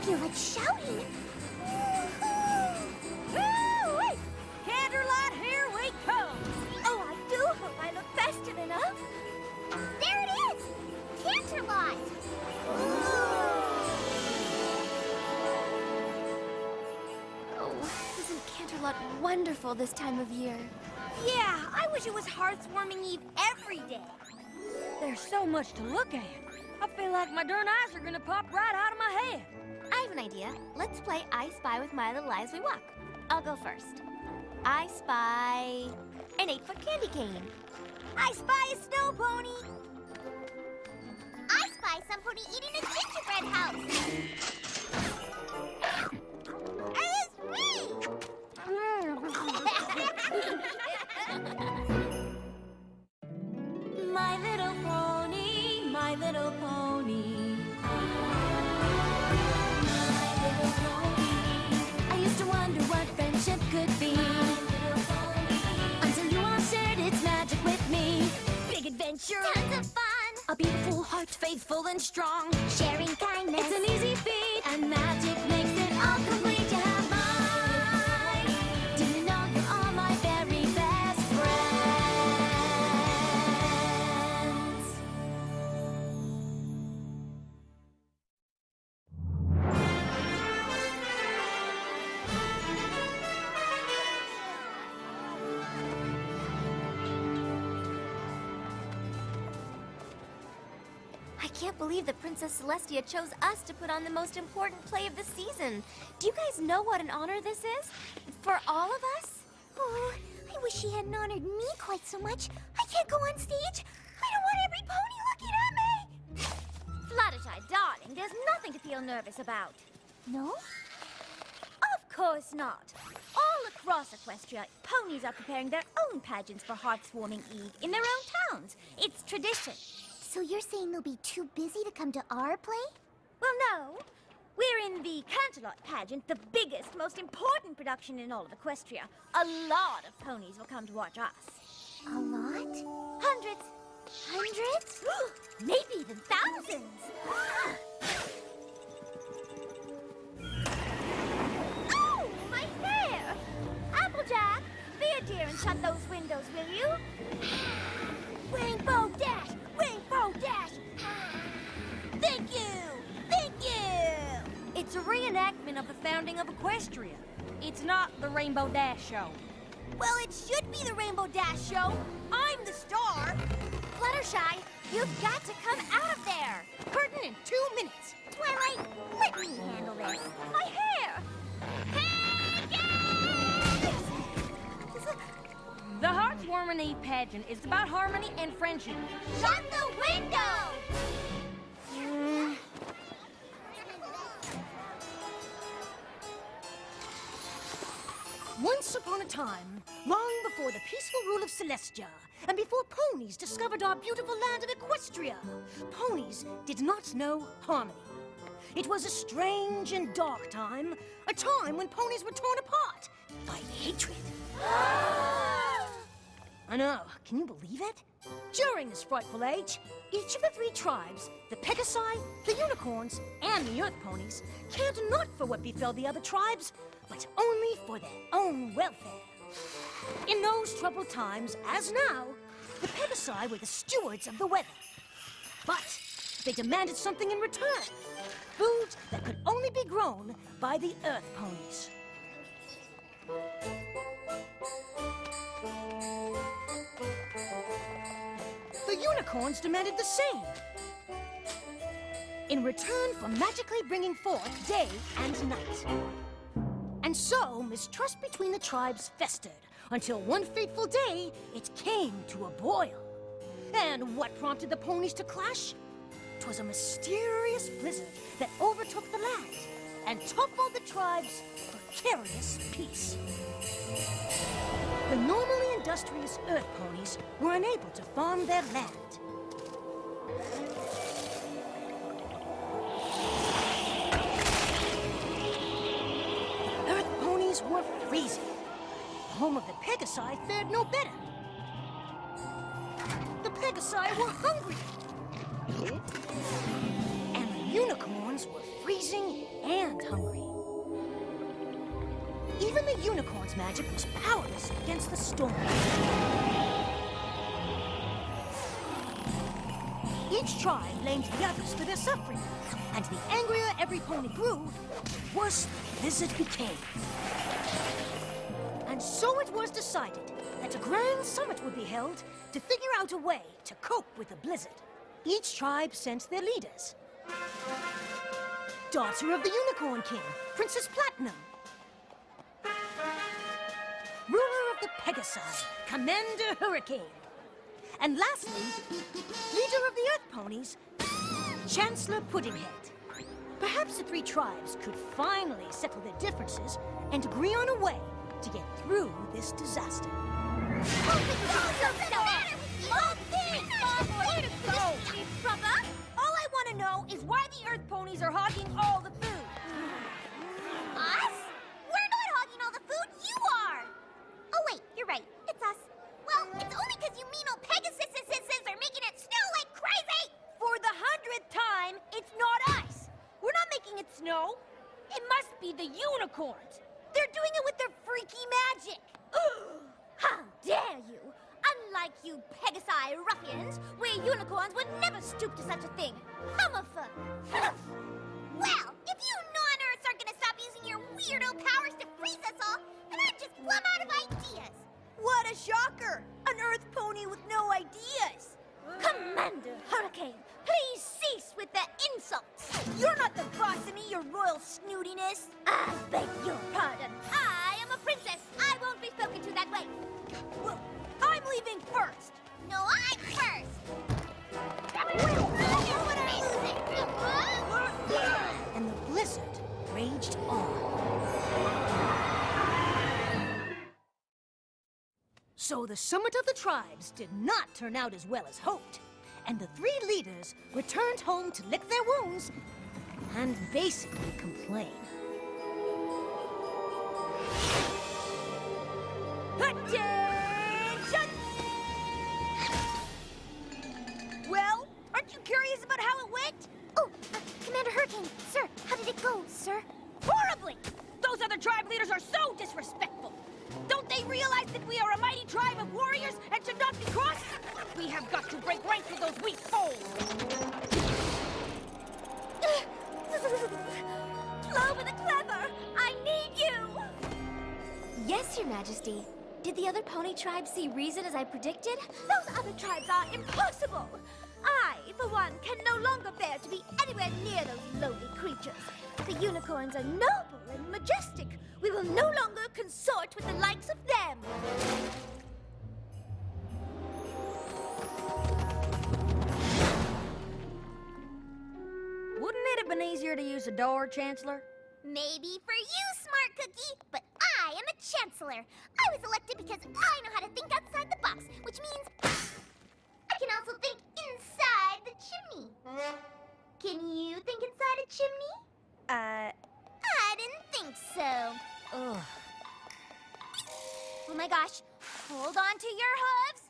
feel like shouting. Woo-wee! Canterlot, here we come! Oh, I do hope I look festive enough. There it is! Canterlot! Oh, isn't Canterlot wonderful this time of year? Yeah, I wish it was Hearths-warming Eve every day. There's so much to look at. I feel like my darn eyes are gonna pop right out of my head. I have an idea. Let's play I Spy with my little eye as we walk. I'll go first. I spy an 8-foot candy cane. I spy a snow pony. I spy somebody eating a gingerbread house. It's me! My little pony, my little pony. My little pony. I used to wonder what friendship could be. Until you all shared its magic with me. Big adventure. Tons of fun. A beautiful heart, faithful and strong. Sharing kindness. It's an easy feat. And magic makes it all complete to have mine. Do you know you're all my very best friends? I can't believe that Princess Celestia chose us to put on the most important play of the season. Do you guys know what an honor this is? For all of us? Oh, I wish she hadn't honored me quite so much. I can't go on stage. I don't want every pony looking at me. Fluttershy, darling, there's nothing to feel nervous about. No? Of course not. All across Equestria, ponies are preparing their own pageants for Hearths-warming Eve in their own towns. It's tradition. So you're saying they'll be too busy to come to our play? Well, no. We're in the canterlot pageant, the biggest, most important production in all of Equestria. A lot of ponies will come to watch us. A lot? Hundreds. Hundreds? Maybe even thousands. Oh, my hair! Applejack, be a dear and shut those windows, will you? Rainbow Dash! Rainbow Dash! Thank you! Thank you! It's a reenactment of the founding of Equestria. It's not the Rainbow Dash show. Well, it should be the Rainbow Dash show. I'm the star. Fluttershy, you've got to come out of there. Curtain in 2 minutes. Twilight, let me handle this. My hair! The Hearths-warming Eve pageant is about harmony and friendship. Shut the window! Once upon a time, long before the peaceful rule of Celestia, and before ponies discovered our beautiful land of Equestria, ponies did not know harmony. It was a strange and dark time, a time when ponies were torn apart by hatred. I know, can you believe it? During this frightful age, each of the 3 tribes, the Pegasi, the Unicorns, and the Earth Ponies, cared not for what befell the other tribes, but only for their own welfare. In those troubled times, as now, the Pegasi were the stewards of the weather. But they demanded something in return, food that could only be grown by the Earth Ponies. The Unicorns demanded the same, in return for magically bringing forth day and night. And so, mistrust between the tribes festered, until one fateful day, it came to a boil. And what prompted the ponies to clash? 'Twas a mysterious blizzard that overtook the land and toppled the tribes' precarious peace. The normally industrious Earth Ponies were unable to farm their land. Earth Ponies were freezing. The home of the Pegasi fared no better. The Pegasi were hungry. And the Unicorns were freezing and and hungry. Even the unicorn's magic was powerless against the storm. Each tribe blamed the others for their suffering, and the angrier every pony grew, the worse the blizzard became. And so it was decided that a grand summit would be held to figure out a way to cope with the blizzard. Each tribe sent their leaders. Daughter of the Unicorn King, Princess Platinum. Ruler of the Pegasos, Commander Hurricane. And lastly, leader of the Earth Ponies, Chancellor Puddinghead. Perhaps the three tribes could finally settle their differences and agree on a way to get through this disaster. All I want to know is why the Earth Ponies are hogging all the food. Us? We're not hogging all the food, you are! Oh wait, you're right, it's us. Well, it's only because you mean old Pegasus are making it snow like crazy! For the 100th time, it's not us. We're not making it snow. It must be the unicorns. They're doing it with their freaky magic. How dare you! Unlike you Pegasi ruffians, we unicorns would never stoop to such a thing. Hummerfuck! Well, if you non-Earths aren't gonna stop using your weirdo powers to freeze us all, then I'm just plumb out of ideas! What a shocker! An Earth Pony with no ideas. Commander Hurricane, please cease with the insults! You're not the boss of me, your royal snootiness. I beg your pardon. I am a princess. I won't be spoken to that way. Well, I'm leaving first. No, I'm first. And the blizzard raged on. So the summit of the tribes did not turn out as well as hoped, and the three leaders returned home to lick their wounds and basically complain. Attention! Well, aren't you curious about how it went? Oh, Commander Hurricane, sir, how did it go, sir? Horribly! Those other tribe leaders are so disrespectful. Don't they realize that we are a mighty tribe of warriors and should not be crossed? We have got to break ranks with those weak foes. Clover the Clever, I need you! Yes, Your Majesty. Did the other pony tribes see reason as I predicted? Those other tribes are impossible! I, for one, can no longer bear to be anywhere near those lowly creatures. The unicorns are noble and majestic. We will no longer consort with the likes of them. Wouldn't it have been easier to use a door, Chancellor? Maybe for you, Smart Cookie, but I am a Chancellor. I was elected because I know how to think outside the box, which means I can also think inside the chimney. Can you think inside a chimney? I didn't think so. Ugh. Oh my gosh, hold on to your hooves.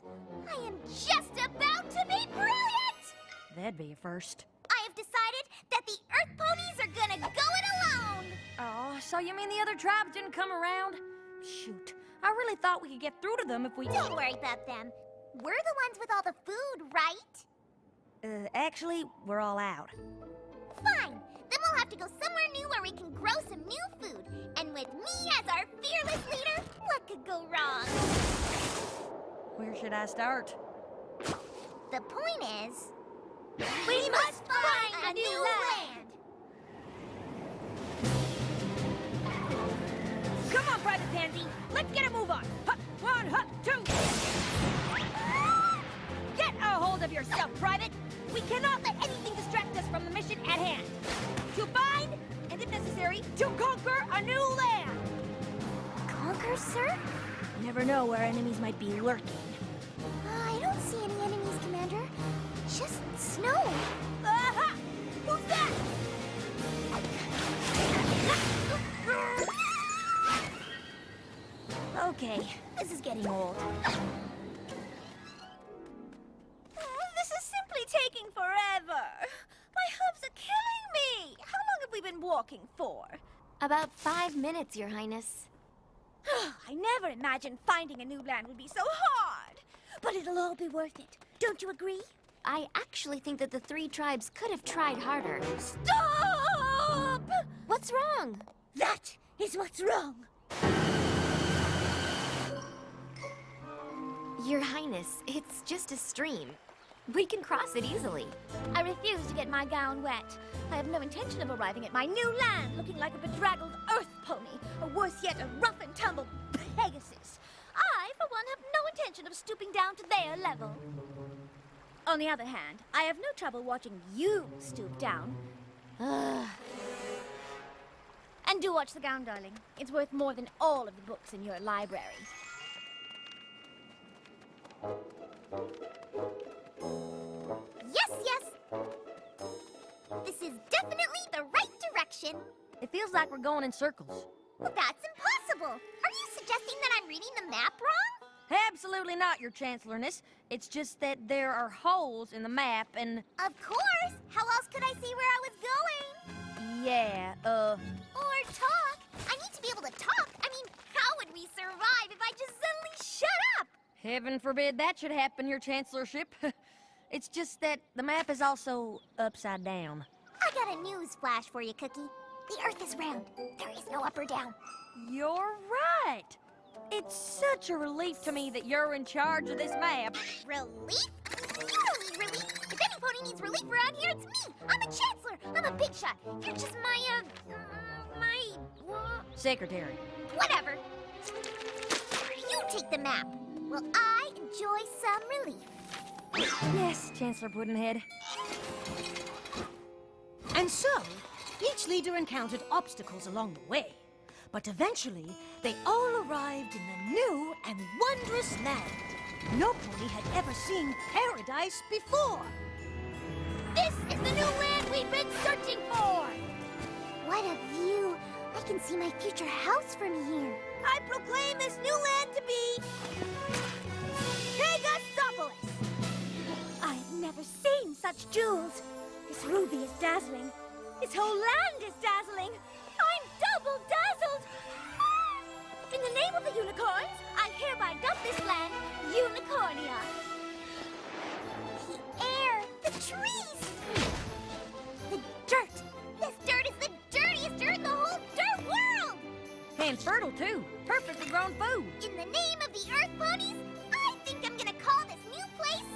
I am just about to be brilliant! That'd be a first. I have decided that the Earth Ponies are gonna go it alone! Oh, so you mean the other tribes didn't come around? Shoot, I really thought we could get through to them if we... Don't worry about them. We're the ones with all the food, right? Actually, we're all out. Fine. Then we'll have to go somewhere new where we can grow some new food. And with me as our fearless leader, what could go wrong? Where should I start? The point is, we must find a new land! Come on, Private Pansy. Let's get a move on. Hup, one, hup, two. Get a hold of yourself, Private. We cannot let anything distract us from the mission at hand. To find, and if necessary, to conquer a new land. Conquer, sir? You never know where enemies might be lurking. I don't see any enemies, Commander. Just snow. Aha! Who's that? Okay, this is getting old. This is simply taking forever. My hooves are killing me. How long have we been walking for? About 5 minutes, Your Highness. I never imagined finding a new land would be so hard. But it'll all be worth it. Don't you agree? I actually think that the 3 tribes could have tried harder. Stop! What's wrong? That is what's wrong. Your Highness, it's just a stream. We can cross it easily. I refuse to get my gown wet. I have no intention of arriving at my new land looking like a bedraggled earth pony, or worse yet, a rough and tumble Pegasus. I, for one, have no intention of stooping down to their level. On the other hand, I have no trouble watching you stoop down. And do watch the gown, darling. It's worth more than all of the books in your library. Yes, yes! This is definitely the right direction. It feels like we're going in circles. Well, that's impossible. Are you suggesting that I'm reading the map wrong? Absolutely not, Your Chancellorness. It's just that there are holes in the map and... Of course! How else could I see where I was going? Yeah, Or talk. I need to be able to talk. I mean, how would we survive if I just suddenly shut up? Heaven forbid that should happen, Your Chancellorship. It's just that the map is also upside down. I got a news flash for you, Cookie. The Earth is round. There is no up or down. You're right. It's such a relief to me that you're in charge of this map. Relief? You don't need relief. If any pony needs relief around here, it's me. I'm a chancellor. I'm a big shot. You're just Secretary. whatever. You take the map. Will I enjoy some relief? Yes, Chancellor Puddinhead. And so, each leader encountered obstacles along the way. But eventually, they all arrived in the new and wondrous land. No pony had ever seen paradise before. This is the new land we've been searching for! What a view! I can see my future house from here. I proclaim this new land to be... Pegasopolis! I've never seen such jewels. This ruby is dazzling. This whole land is dazzling. I'm double dazzled! In the name of the unicorns, I hereby dub this land Unicornia. The air, the trees, the dirt. This dirt is the dirtiest dirt in the whole dirt world! And fertile, too. Perfectly grown food. In the name of the Earth Ponies, I think I'm gonna call this new place,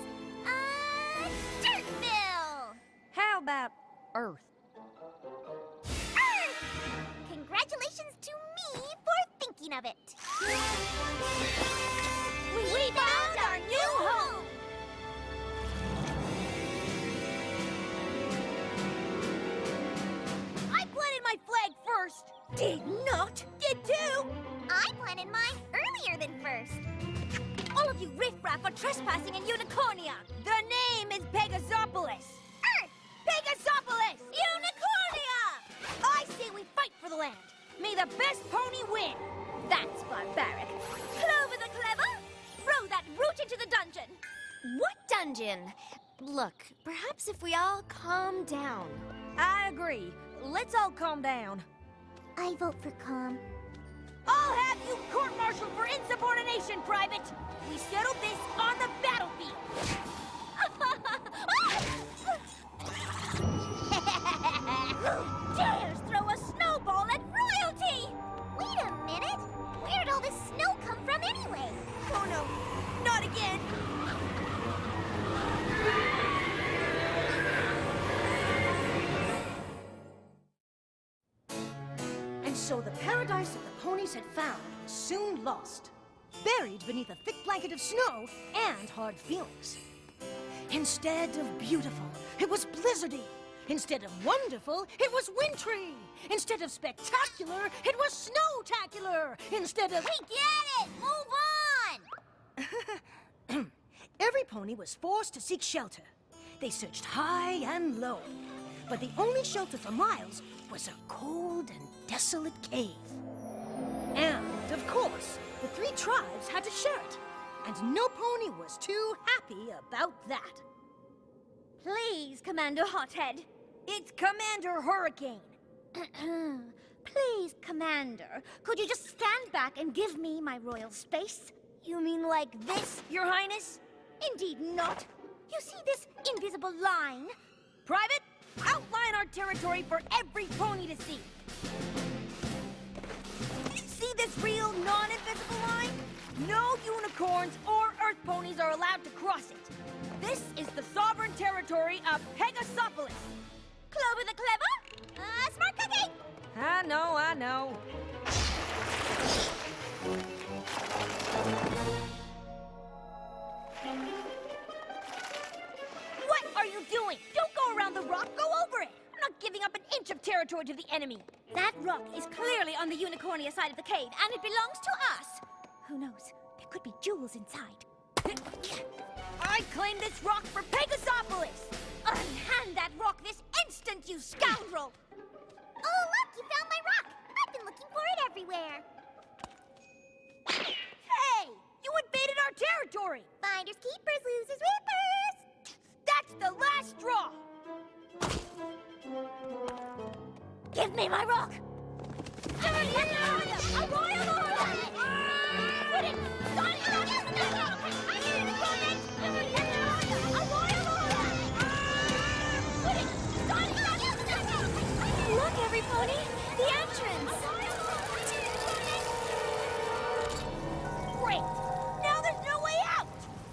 Dirtville! How about Earth? Earth! Congratulations to me for thinking of it. We found our new home! I planted my flag first. Did not. Did too. I planted mine earlier than first. All of you riffraff are trespassing in Unicornia. The name is Pegasopolis. Earth! Pegasopolis! Unicornia! I say we fight for the land. May the best pony win. That's barbaric. Clover the clever, throw that root into the dungeon. What dungeon? Look, perhaps if we all calm down. I agree. Let's all calm down. I vote for calm. I'll have you court-martialed for insubordination, Private. We settled this on the battlefield. Who dares throw a snowball at royalty? Wait a minute! Where'd all this snow come from anyway? Oh no, not again. And so the paradise that the ponies had found was soon lost, buried beneath a thick blanket of snow and hard feelings. Instead of beautiful, it was blizzardy. Instead of wonderful, it was wintry. Instead of spectacular, it was snowtacular. Instead of... We get it! Move on! Every pony was forced to seek shelter. They searched high and low, but the only shelter for miles was a cold and desolate cave. And, of course, the 3 tribes had to share it, and no pony was too happy about that. Please, Commander Hothead. It's Commander Hurricane. Please, Commander, could you just stand back and give me my royal space? You mean like this, Your Highness? Indeed not. You see this invisible line? Private, outline our territory for every pony to see. See this real, non-invisible line? No unicorns or earth ponies are allowed to cross it. This is the sovereign territory of Pegasopolis. Clover the clever? Smart cookie! I know. What are you doing? Don't go around the rock, go over it! I'm not giving up an inch of territory to the enemy. That rock is clearly on the Unicornia side of the cave, and it belongs to us. Who knows? There could be jewels inside. I claim this rock for Pegasopolis! Unhand that rock this instant, you scoundrel! Oh, look! You found my rock! I've been looking for it everywhere. Hey! You invaded our territory! Finders keepers, losers weepers! That's the last straw! Give me my rock! A royal order! Put it! Look, every pony! The entrance! Great! Now there's no way out!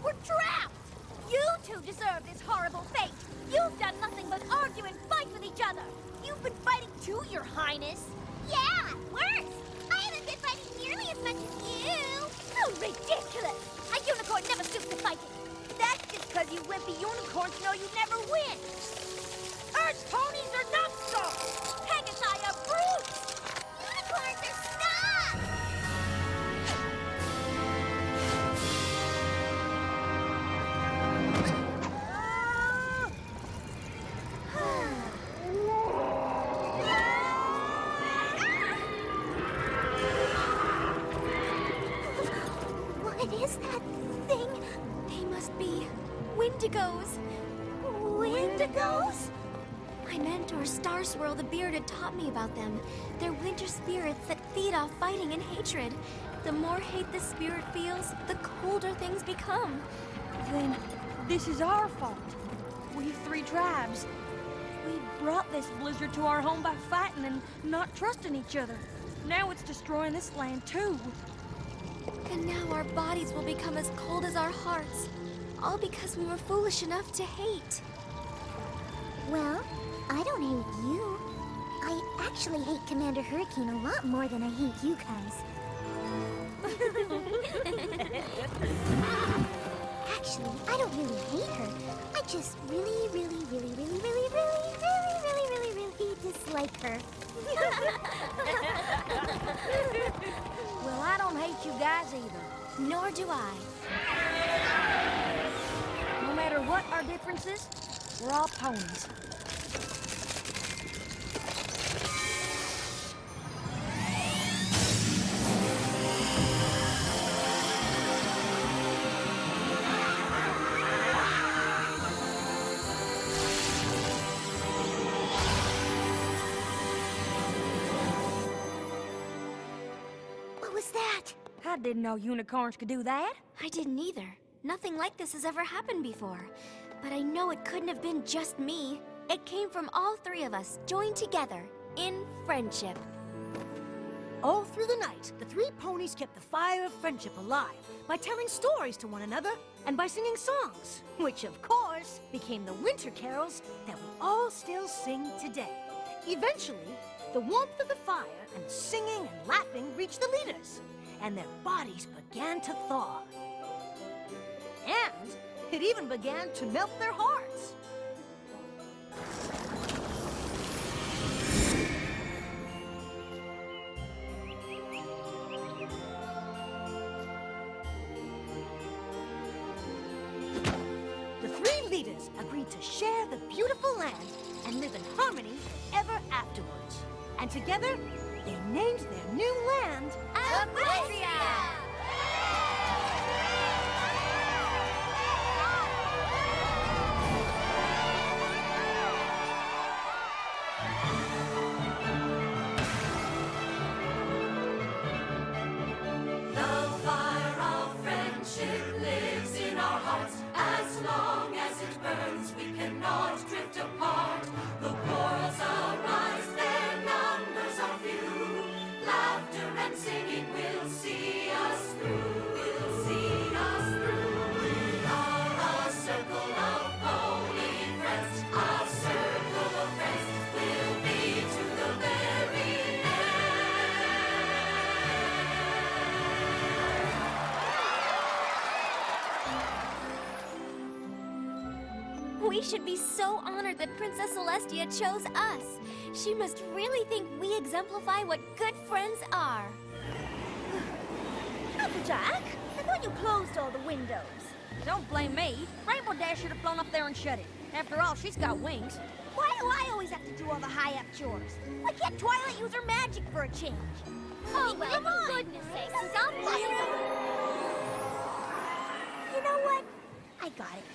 We're trapped! You two deserve this horrible fate! You've done nothing but argue and fight with each other! You've been fighting too, Your Highness! Yeah, worse! I haven't been fighting nearly as much as you! How ridiculous! A unicorn never stoops to fighting! That's just because you wimpy unicorns know you never win! Earth ponies are numbskulls! Pegasi are brutes! Unicorns are snobs! What is that thing? They must be Wendigos. Wendigos? My mentor, Star Swirl the Bearded, taught me about them. They're winter spirits that feed off fighting and hatred. The more hate the spirit feels, the colder things become. Then this is our fault. We three tribes. We brought this blizzard to our home by fighting and not trusting each other. Now it's destroying this land too. And now our bodies will become as cold as our hearts. All because we were foolish enough to hate. Well, I don't hate you. I actually hate Commander Hurricane a lot more than I hate you guys. Actually, I don't really hate her. I just really dislike her. Well, I don't hate you guys either. Nor do I. No matter what our differences, we're all ponies. What was that? I didn't know unicorns could do that. I didn't either. Nothing like this has ever happened before. But I know it couldn't have been just me. It came from all three of us, joined together, in friendship. All through the night, the three ponies kept the fire of friendship alive by telling stories to one another and by singing songs, which of course became the winter carols that we all still sing today. Eventually, the warmth of the fire and the singing and laughing reached the leaders, and their bodies began to thaw. And it even began to melt their hearts. The three leaders agreed to share the beautiful land and live in harmony ever afterwards. And together, they named their new land Equestria! should be so honored that Princess Celestia chose us. She must really think we exemplify what good friends are. Applejack, I thought you closed all the windows. Don't blame me. Rainbow Dash should have flown up there and shut it. After all, she's got wings. Why do I always have to do all the high-up chores? Why can't Twilight use her magic for a change? Oh, well, for goodness sake, stop blubbering. You know what? I got it.